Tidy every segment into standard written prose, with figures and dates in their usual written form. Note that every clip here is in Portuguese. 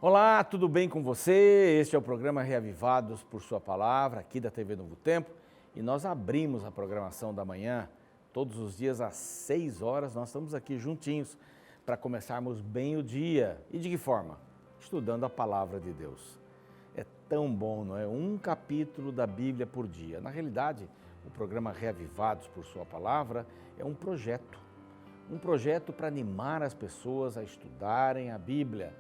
Olá, tudo bem com você? Este é o programa Reavivados por Sua Palavra, aqui da TV Novo Tempo. E nós abrimos a programação da manhã, todos os dias às 6 horas. Nós estamos aqui juntinhos para começarmos bem o dia. E de que forma? Estudando a Palavra de Deus. É tão bom, não é? Um capítulo da Bíblia por dia. Na realidade, o programa Reavivados por Sua Palavra é um projeto para animar as pessoas a estudarem a Bíblia.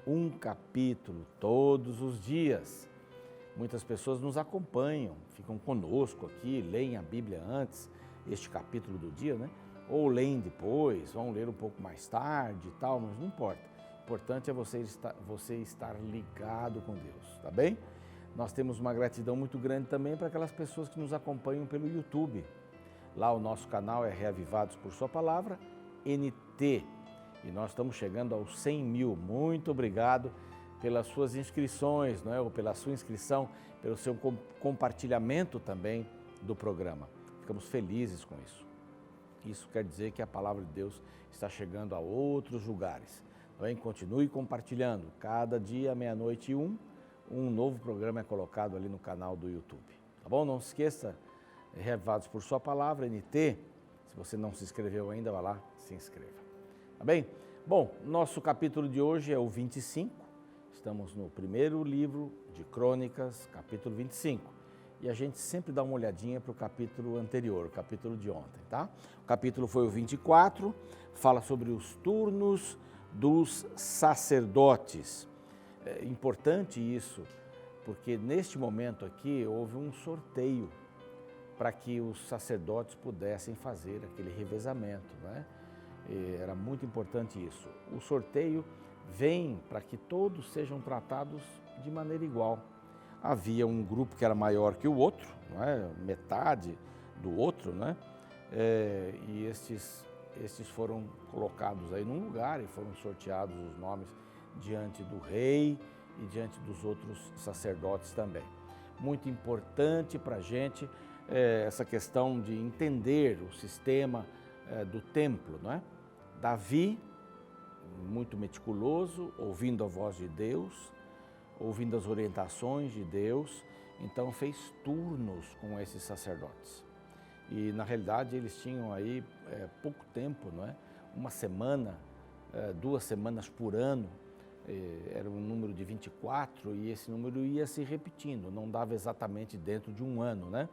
Um capítulo todos os dias. Muitas pessoas nos acompanham, ficam conosco aqui, leem a Bíblia antes, este capítulo do dia, né? Ou leem depois, vão ler um pouco mais tarde e tal, mas não importa. O importante é você estar ligado com Deus, tá bem? Nós temos uma gratidão muito grande também para aquelas pessoas que nos acompanham pelo YouTube. Lá o nosso canal é Reavivados por Sua Palavra, NT. E nós estamos chegando aos 100 mil. Muito obrigado pelas suas inscrições, não é? Ou pela sua inscrição, pelo seu compartilhamento também do programa. Ficamos felizes com isso. Isso quer dizer que a palavra de Deus está chegando a outros lugares. Não é? Continue compartilhando. Cada dia, meia-noite e um novo programa é colocado ali no canal do YouTube. Tá bom? Não se esqueça, Reavivados por Sua Palavra, NT. Se você não se inscreveu ainda, vá lá, se inscreva. Tá bem? Bom, nosso capítulo de hoje é o 25, estamos no primeiro livro de Crônicas, capítulo 25. E a gente sempre dá uma olhadinha para o capítulo anterior, o capítulo de ontem, tá? O capítulo foi o 24, fala sobre os turnos dos sacerdotes. É importante isso, porque neste momento aqui houve um sorteio para que os sacerdotes pudessem fazer aquele revezamento, né? Era muito importante isso. O sorteio vem para que todos sejam tratados de maneira igual. Havia um grupo que era maior que o outro, não é? Metade do outro, né? E estes foram colocados aí num lugar e foram sorteados os nomes diante do rei e diante dos outros sacerdotes também. Muito importante para a gente essa questão de entender o sistema do templo, não é? Davi, muito meticuloso, ouvindo a voz de Deus, ouvindo as orientações de Deus, então fez turnos com esses sacerdotes. E na realidade eles tinham aí pouco tempo, não é? Uma semana, 2 semanas por ano, era um número de 24 e esse número ia se repetindo, não dava exatamente dentro de um ano, né?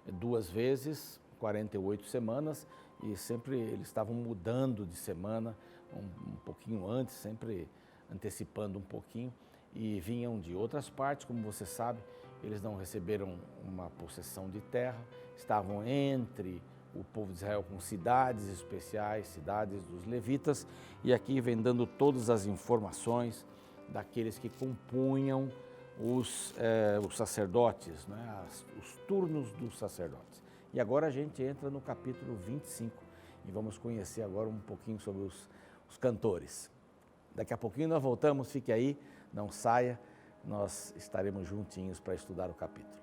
2 vezes, 48 semanas, e sempre eles estavam mudando de semana, um pouquinho antes, sempre antecipando um pouquinho, e vinham de outras partes, como você sabe, eles não receberam uma possessão de terra, estavam entre o povo de Israel com cidades especiais, cidades dos levitas, e aqui vem dando todas as informações daqueles que compunham os sacerdotes, né? Os turnos dos sacerdotes. E agora a gente entra no capítulo 25 e vamos conhecer agora um pouquinho sobre os cantores. Daqui a pouquinho nós voltamos, fique aí, não saia, nós estaremos juntinhos para estudar o capítulo.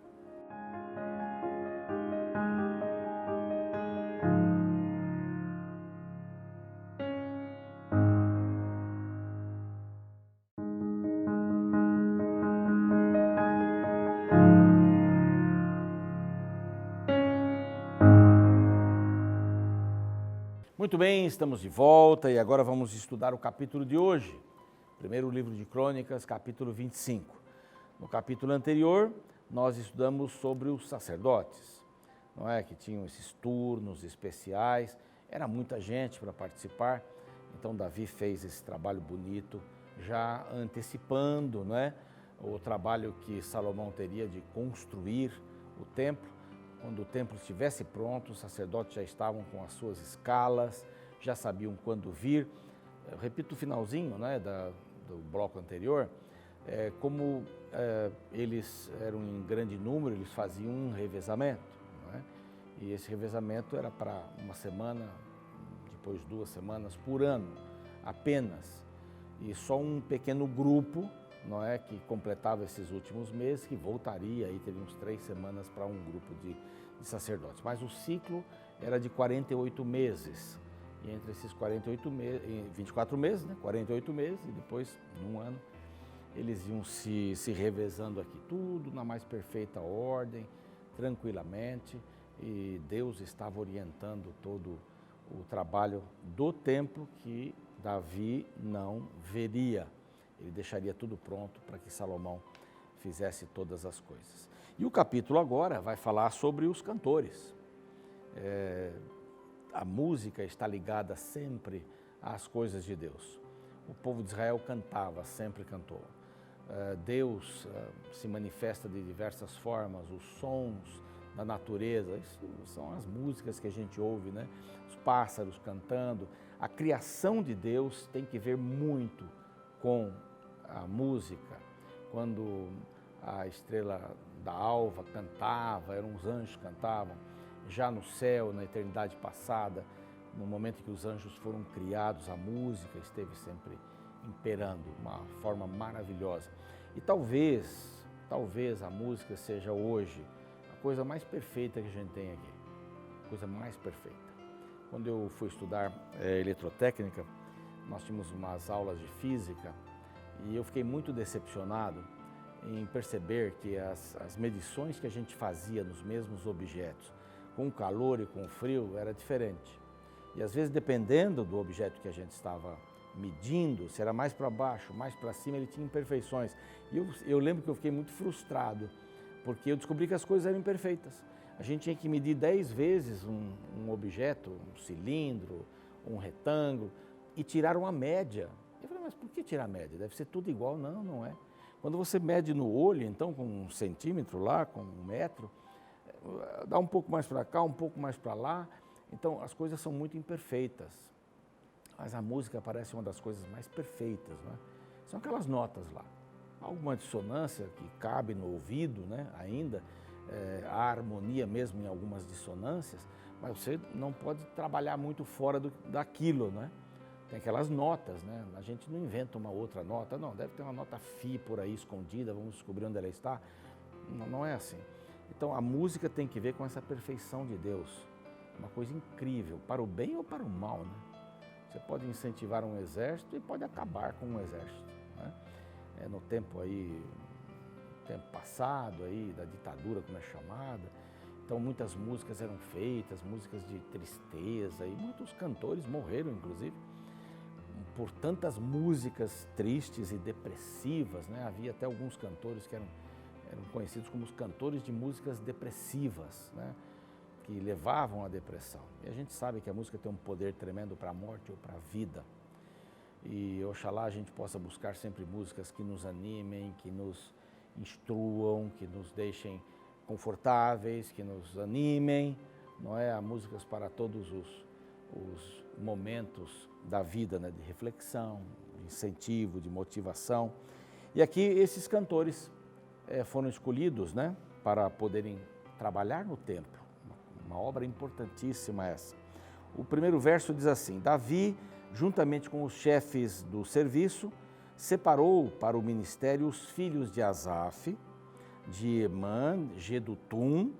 Muito bem, estamos de volta e agora vamos estudar o capítulo de hoje. Primeiro livro de Crônicas, capítulo 25. No capítulo anterior, nós estudamos sobre os sacerdotes, não é? Que tinham esses turnos especiais, era muita gente para participar, então Davi fez esse trabalho bonito, já antecipando, não é? O trabalho que Salomão teria de construir o templo. Quando o templo estivesse pronto, os sacerdotes já estavam com as suas escalas, já sabiam quando vir. Eu repito o finalzinho, né, do bloco anterior, como eles eram em grande número, eles faziam um revezamento, não é? E esse revezamento era para uma semana, depois 2 semanas por ano, apenas. E só um pequeno grupo, não é, que completava esses últimos meses, que voltaria, aí teria uns 3 semanas para um grupo de sacerdotes. Mas o ciclo era de 48 meses. E entre esses 24 meses, né, 48 meses, e depois, num ano, eles iam se revezando aqui, tudo na mais perfeita ordem, tranquilamente, e Deus estava orientando todo o trabalho do templo que Davi não veria. Ele deixaria tudo pronto para que Salomão fizesse todas as coisas. E o capítulo agora vai falar sobre os cantores. A música está ligada sempre às coisas de Deus. O povo de Israel cantava, sempre cantou. Deus se manifesta de diversas formas, os sons da natureza, isso são as músicas que a gente ouve, né? Os pássaros cantando. A criação de Deus tem que ver muito com a música. Quando a estrela da alva cantava, eram os anjos que cantavam, já no céu, na eternidade passada, no momento em que os anjos foram criados, a música esteve sempre imperando, uma forma maravilhosa. E talvez a música seja hoje a coisa mais perfeita que a gente tem aqui, a coisa mais perfeita. Quando eu fui estudar eletrotécnica, nós tínhamos umas aulas de física e eu fiquei muito decepcionado em perceber que as medições que a gente fazia nos mesmos objetos, com o calor e com o frio, era diferente. E às vezes, dependendo do objeto que a gente estava medindo, se era mais para baixo, mais para cima, ele tinha imperfeições. E eu lembro que eu fiquei muito frustrado, porque eu descobri que as coisas eram imperfeitas. A gente tinha que medir 10 vezes um objeto, um cilindro, um retângulo, e tirar uma média. Eu falei, mas por que tirar a média? Deve ser tudo igual. Não, não é. Quando você mede no olho, então, com 1 centímetro lá, com 1 metro, dá um pouco mais para cá, um pouco mais para lá. Então, as coisas são muito imperfeitas. Mas a música parece uma das coisas mais perfeitas, né? São aquelas notas lá. Alguma dissonância que cabe no ouvido, né? Ainda, a harmonia mesmo em algumas dissonâncias, mas você não pode trabalhar muito fora daquilo, né? Tem aquelas notas, né? A gente não inventa uma outra nota, não, deve ter uma nota Fi por aí escondida, vamos descobrir onde ela está. Não, não é assim. Então a música tem que ver com essa perfeição de Deus, uma coisa incrível, para o bem ou para o mal, né? Você pode incentivar um exército e pode acabar com um exército, né? No tempo aí, tempo passado aí, da ditadura, como é chamada, então muitas músicas eram feitas, músicas de tristeza, e muitos cantores morreram, inclusive, por tantas músicas tristes e depressivas, né? Havia até alguns cantores que eram conhecidos como os cantores de músicas depressivas, né? Que levavam à depressão. E a gente sabe que a música tem um poder tremendo para a morte ou para a vida. E oxalá a gente possa buscar sempre músicas que nos animem, que nos instruam, que nos deixem confortáveis, que nos animem, não é? Há músicas para todos os momentos da vida, né? De reflexão, de incentivo, de motivação. E aqui esses cantores foram escolhidos, né? Para poderem trabalhar no templo. Uma obra importantíssima essa. O primeiro verso diz assim: Davi, juntamente com os chefes do serviço, separou para o ministério os filhos de Asaf, de Emã, Gedutum,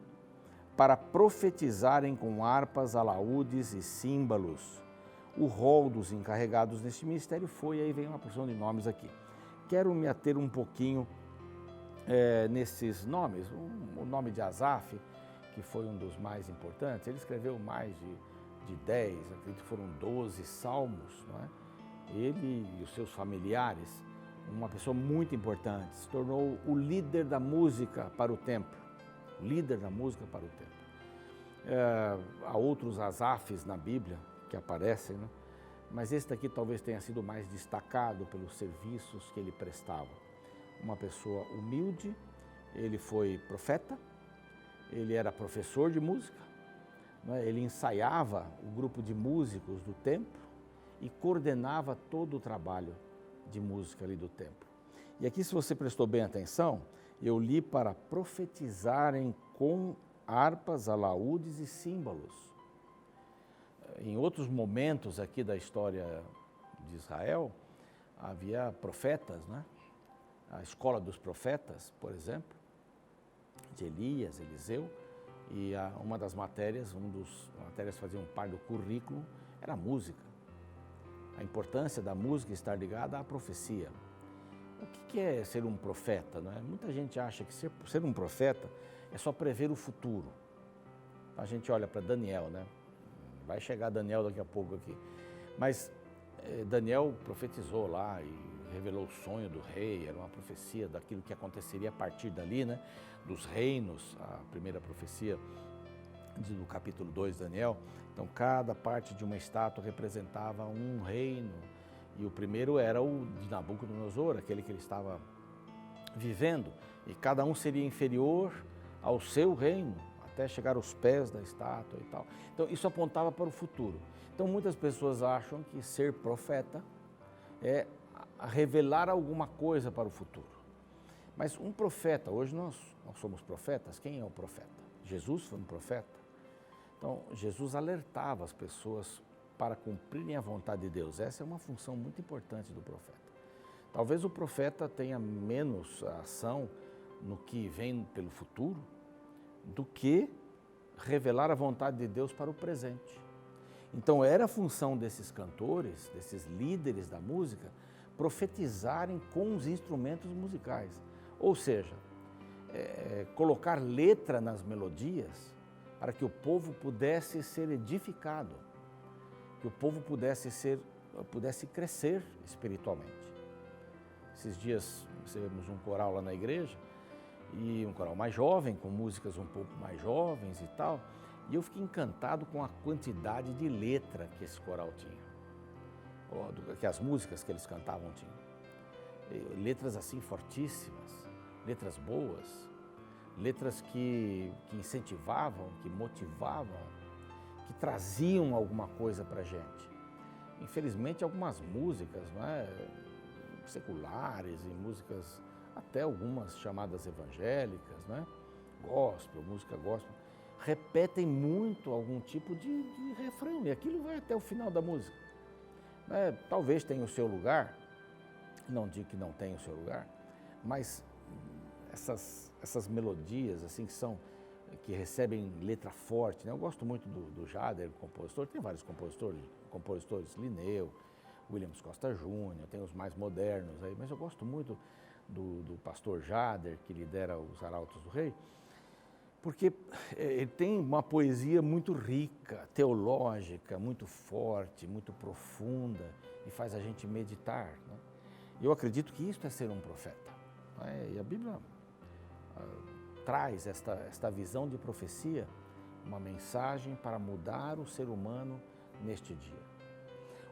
para profetizarem com harpas, alaúdes e símbolos. O rol dos encarregados neste ministério foi, aí vem uma porção de nomes aqui. Quero me ater um pouquinho nesses nomes. O nome de Asaf, que foi um dos mais importantes, ele escreveu mais de 10, acredito que foram 12 salmos, não é? Ele e os seus familiares, uma pessoa muito importante, se tornou o líder da música para o templo, líder da música para o templo. Há outros Asafs na Bíblia que aparecem, né? Mas esse daqui talvez tenha sido mais destacado pelos serviços que ele prestava. Uma pessoa humilde, ele foi profeta, ele era professor de música, né? Ele ensaiava o grupo de músicos do templo e coordenava todo o trabalho de música ali do templo. E aqui, se você prestou bem atenção, eu li para profetizarem com harpas, alaúdes e símbolos. Em outros momentos aqui da história de Israel, havia profetas, né? A escola dos profetas, por exemplo, de Elias, Eliseu, e uma das matérias, matérias faziam parte do currículo, era a música. A importância da música estar ligada à profecia. O que é ser um profeta, não é? Muita gente acha que ser um profeta é só prever o futuro. A gente olha para Daniel, né? Vai chegar Daniel daqui a pouco aqui. Mas Daniel profetizou lá e revelou o sonho do rei, era uma profecia daquilo que aconteceria a partir dali, né? Dos reinos, a primeira profecia do capítulo 2 de Daniel. Então, cada parte de uma estátua representava um reino. E o primeiro era o de Nabucodonosor, aquele que ele estava vivendo. E cada um seria inferior ao seu reino, até chegar aos pés da estátua e tal. Então, isso apontava para o futuro. Então, muitas pessoas acham que ser profeta é revelar alguma coisa para o futuro. Mas um profeta, hoje nós somos profetas, quem é o profeta? Jesus foi um profeta. Então, Jesus alertava as pessoas para cumprirem a vontade de Deus. Essa é uma função muito importante do profeta. Talvez o profeta tenha menos ação no que vem pelo futuro do que revelar a vontade de Deus para o presente. Então, era a função desses cantores, desses líderes da música, profetizarem com os instrumentos musicais. Ou seja, colocar letra nas melodias para que o povo pudesse ser edificado, que o povo pudesse crescer espiritualmente. Esses dias recebemos um coral lá na igreja, e um coral mais jovem, com músicas um pouco mais jovens e tal, e eu fiquei encantado com a quantidade de letra que esse coral tinha, que as músicas que eles cantavam tinham. Letras assim fortíssimas, letras boas, letras que incentivavam, que motivavam, que traziam alguma coisa para a gente. Infelizmente, algumas músicas, não é, seculares e músicas, até algumas chamadas evangélicas, né, gospel, música gospel, repetem muito algum tipo de refrão, e aquilo vai até o final da música. Talvez tenha o seu lugar, não digo que não tenha o seu lugar, mas essas melodias assim que recebem letra forte, né? Eu gosto muito do Jader, compositor, tem vários compositores, Linneu, Williams Costa Júnior, tem os mais modernos aí, mas eu gosto muito do pastor Jader, que lidera os Arautos do Rei, porque ele tem uma poesia muito rica, teológica, muito forte, muito profunda, e faz a gente meditar, né? Eu acredito que isso é ser um profeta, né? E a Bíblia traz esta visão de profecia, uma mensagem para mudar o ser humano neste dia.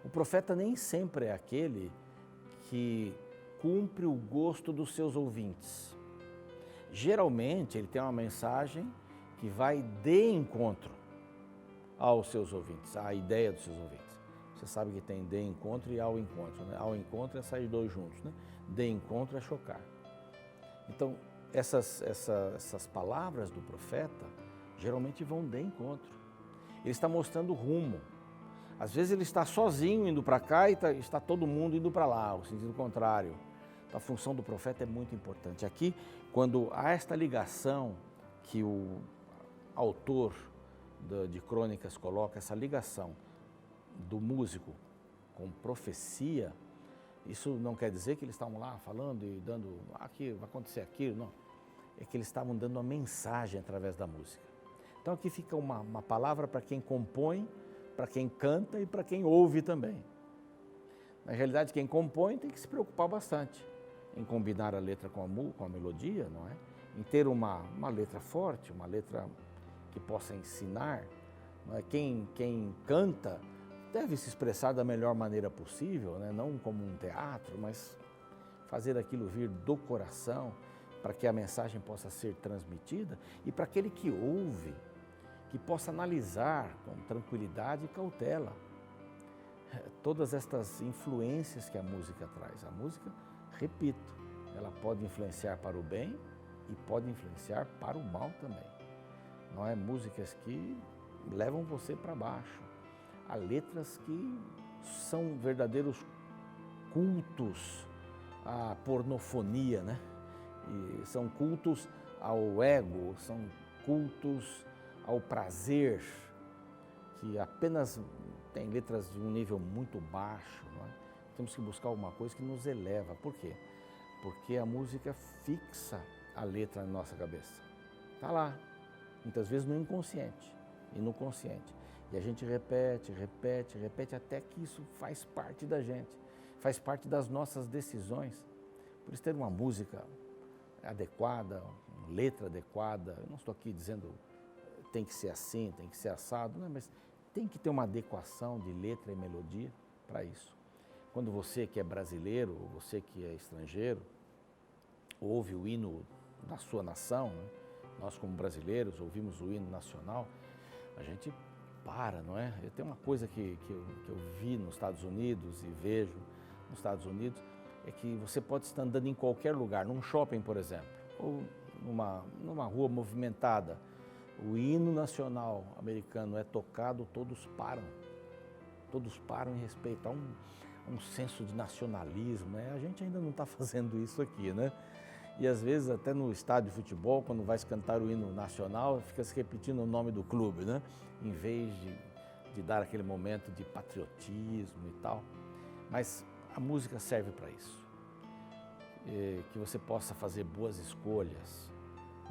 O profeta nem sempre é aquele que cumpre o gosto dos seus ouvintes. Geralmente, ele tem uma mensagem que vai de encontro aos seus ouvintes, à ideia dos seus ouvintes. Você sabe que tem de encontro e ao encontro, né? Ao encontro é sair dois juntos, né? De encontro é chocar. Então, essas palavras do profeta geralmente vão de encontro. Ele está mostrando o rumo. Às vezes ele está sozinho indo para cá e está todo mundo indo para lá, o sentido contrário. A função do profeta é muito importante. Aqui, quando há esta ligação que o autor de Crônicas coloca, essa ligação do músico com profecia, isso não quer dizer que eles estavam lá falando e dando, aqui vai acontecer aquilo, não. É que eles estavam dando uma mensagem através da música. Então aqui fica uma palavra para quem compõe, para quem canta e para quem ouve também. Na realidade, quem compõe tem que se preocupar bastante em combinar a letra com a melodia, não é? Em ter uma letra forte, uma letra que possa ensinar. Não é? Quem canta deve se expressar da melhor maneira possível, né? Não como um teatro, mas fazer aquilo vir do coração para que a mensagem possa ser transmitida e para aquele que ouve, que possa analisar com tranquilidade e cautela todas estas influências que a música traz. A música, repito, ela pode influenciar para o bem e pode influenciar para o mal também. Não é? Músicas que levam você para baixo. Há letras que são verdadeiros cultos à pornofonia, né? E são cultos ao ego, são cultos ao prazer, que apenas tem letras de um nível muito baixo. Não é? Temos que buscar alguma coisa que nos eleva. Por quê? Porque a música fixa a letra na nossa cabeça. Está lá, muitas vezes no inconsciente e no consciente. E a gente repete, repete, repete, até que isso faz parte da gente, faz parte das nossas decisões. Por isso, ter uma música adequada, uma letra adequada, eu não estou aqui dizendo tem que ser assim, tem que ser assado, não, mas tem que ter uma adequação de letra e melodia para isso. Quando você que é brasileiro, ou você que é estrangeiro, ouve o hino da sua nação, né? Nós como brasileiros ouvimos o hino nacional, a gente para, não é? Tem uma coisa que eu vi nos Estados Unidos e vejo nos Estados Unidos, é que você pode estar andando em qualquer lugar, num shopping, por exemplo, ou numa rua movimentada, o hino nacional americano é tocado, todos param em respeito, há um senso de nacionalismo, né? A gente ainda não está fazendo isso aqui, né? E às vezes até no estádio de futebol, quando vai se cantar o hino nacional, fica se repetindo o nome do clube, né? Em vez de dar aquele momento de patriotismo e tal. Mas a música serve para isso. Que você possa fazer boas escolhas,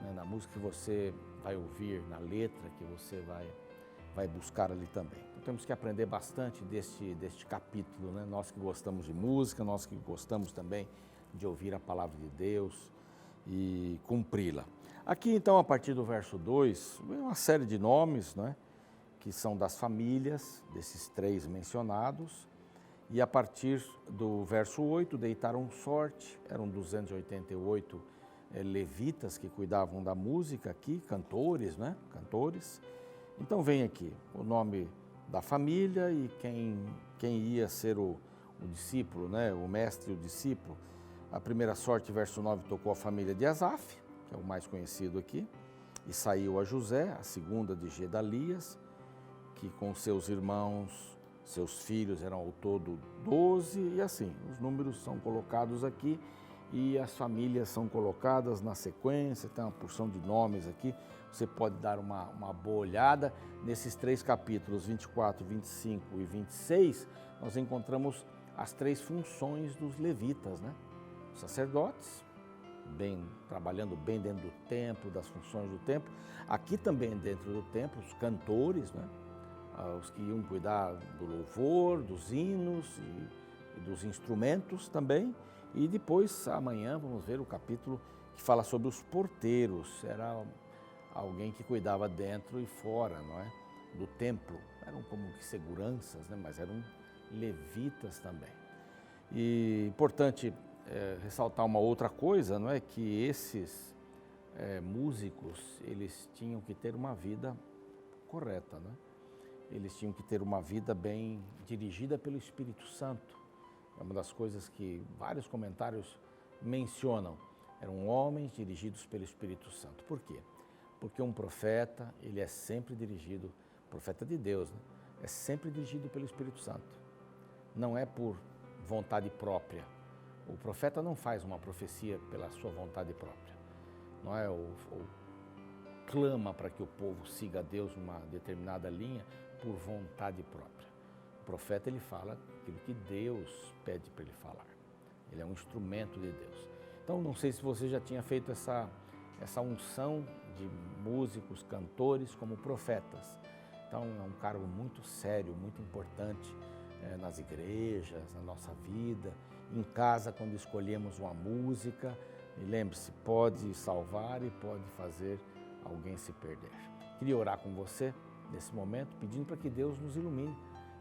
né? Na música que você vai ouvir, na letra que você vai buscar ali também. Então temos que aprender bastante deste capítulo, né? Nós que gostamos de música, nós que gostamos também de ouvir a palavra de Deus e cumpri-la. Aqui então, a partir do verso 2, uma série de nomes, né, que são das famílias desses três mencionados, e a partir do verso 8, deitaram sorte, eram 288 levitas que cuidavam da música aqui, cantores, né, cantores. Então vem aqui o nome da família e quem ia ser o discípulo, né, o mestre e o discípulo. A primeira sorte, verso 9, tocou a família de Asaf, que é o mais conhecido aqui, e saiu a José, a segunda de Gedalias, que com seus irmãos, seus filhos eram ao todo 12, e assim, os números são colocados aqui e as famílias são colocadas na sequência, tem uma porção de nomes aqui, você pode dar uma boa olhada. Nesses três capítulos, 24, 25 e 26, nós encontramos as três funções dos levitas, né? Os sacerdotes, trabalhando bem dentro do templo, das funções do templo. Aqui também dentro do templo, os cantores, né? Os que iam cuidar do louvor, dos hinos e dos instrumentos também. E depois, amanhã, vamos ver o capítulo que fala sobre os porteiros. Era alguém que cuidava dentro e fora, não é? Do templo. Eram como que seguranças, né? Mas eram levitas também. E importante ressaltar uma outra coisa, não é? Que esses músicos, eles tinham que ter uma vida correta, né? Eles tinham que ter uma vida bem dirigida pelo Espírito Santo. É uma das coisas que vários comentários mencionam. Eram homens dirigidos pelo Espírito Santo. Por quê? Porque um profeta, ele é sempre dirigido, profeta de Deus, né? É sempre dirigido pelo Espírito Santo. Não é por vontade própria. O profeta não faz uma profecia pela sua vontade própria. Não é? Ou clama para que o povo siga a Deus numa determinada linha por vontade própria. O profeta, ele fala aquilo que Deus pede para ele falar. Ele é um instrumento de Deus. Então, não sei se você já tinha feito essa unção de músicos, cantores como profetas. Então, é um cargo muito sério, muito importante nas igrejas, na nossa vida, em casa, quando escolhemos uma música. E lembre-se, pode salvar e pode fazer alguém se perder. Queria orar com você nesse momento, pedindo para que Deus nos ilumine,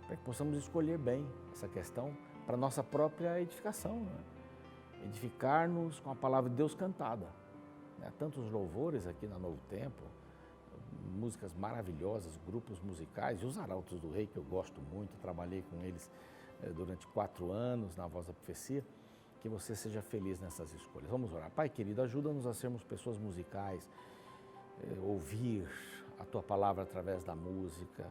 para que possamos escolher bem essa questão para a nossa própria edificação, né? Edificar-nos com a palavra de Deus cantada. Tantos louvores aqui na Novo Tempo, músicas maravilhosas, grupos musicais, e os Arautos do Rei, que eu gosto muito, trabalhei com eles durante 4 anos na Voz da Profecia. Que você seja feliz nessas escolhas. Vamos orar. Pai querido, ajuda-nos a sermos pessoas musicais, ouvir a Tua palavra através da música,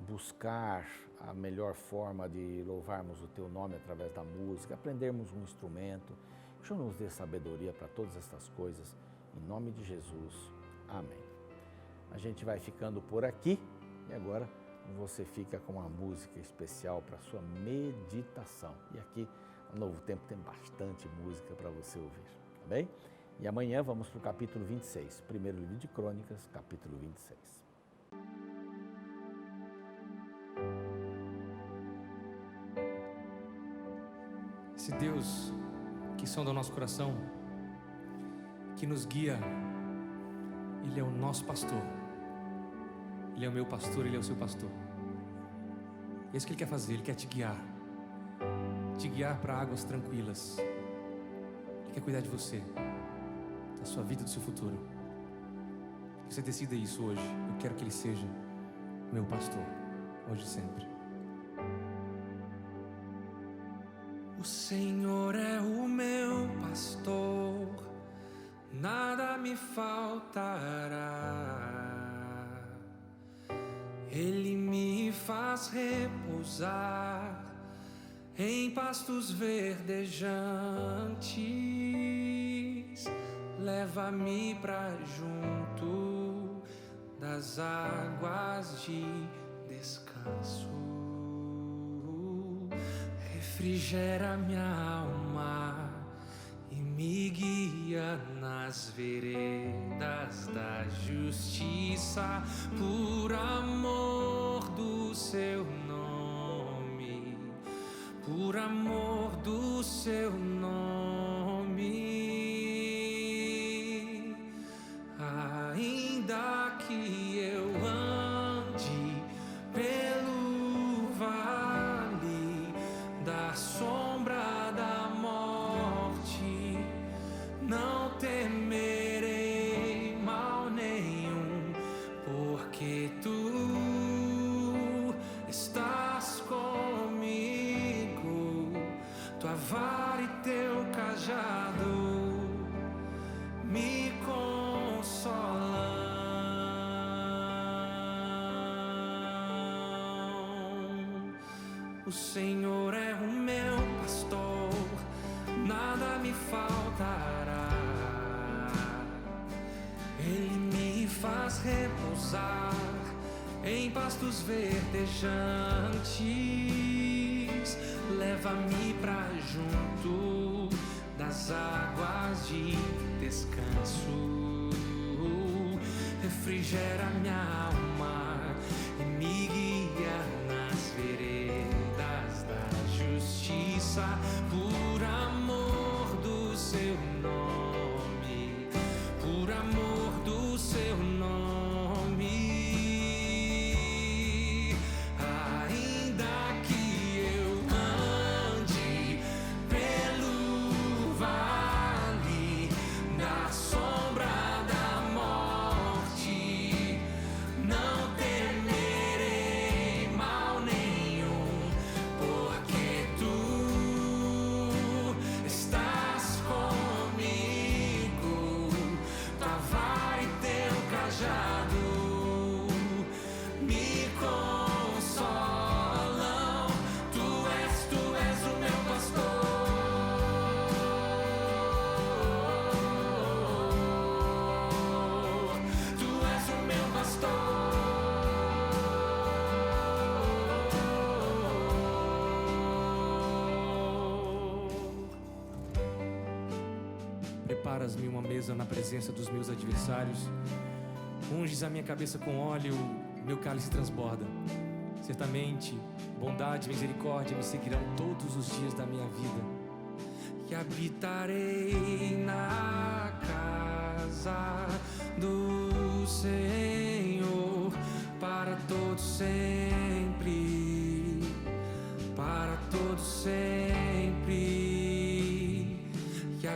buscar a melhor forma de louvarmos o Teu nome através da música, aprendermos um instrumento. Que o Senhor nos dê sabedoria para todas estas coisas, em nome de Jesus. Amém. A gente vai ficando por aqui e agora você fica com uma música especial para a sua meditação. E aqui O Novo Tempo tem bastante música para você ouvir, tá bem? E amanhã vamos para o capítulo 26, primeiro livro de Crônicas, capítulo 26. Esse Deus que sonda o nosso coração, que nos guia, Ele é o nosso pastor. Ele é o meu pastor, Ele é o seu pastor. É isso que Ele quer fazer, Ele quer te guiar para águas tranquilas. Ele quer cuidar de você, da sua vida, do seu futuro. Que você decida isso hoje. Eu quero que Ele seja meu pastor, hoje e sempre. O Senhor é o meu pastor, nada me faltará. Ele me faz repousar em pastos verdejantes, leva-me pra junto das águas de descanso. Refrigera minha alma e me guia nas veredas da justiça, por amor do seu nome, por amor do seu nome. Ainda que eu ande pelo vale da sombra da morte, não temerei mal nenhum, porque tu estás comigo, tua vara e teu cajado me consolam. O Senhor é o meu pastor, nada me faltará. Ele me faz repousar em pastos verdejantes, leva-me pra junto das águas de descanso. Refrigera minha alma e me guia nas veredas da justiça, por amor do seu nome, por amor do seu nome. Ainda que eu ande pelo vale da sombra da morte, não temerei mal nenhum, porque tu estás comigo, tua vara e teu cajado me consolam. Tu és o meu pastor, tu és o meu pastor. Preparas-me uma mesa na presença dos meus adversários, unges a minha cabeça com óleo, meu cálice transborda. Certamente, bondade e misericórdia me seguirão todos os dias da minha vida, e habitarei na casa do Senhor para todo sempre, para todo sempre. Que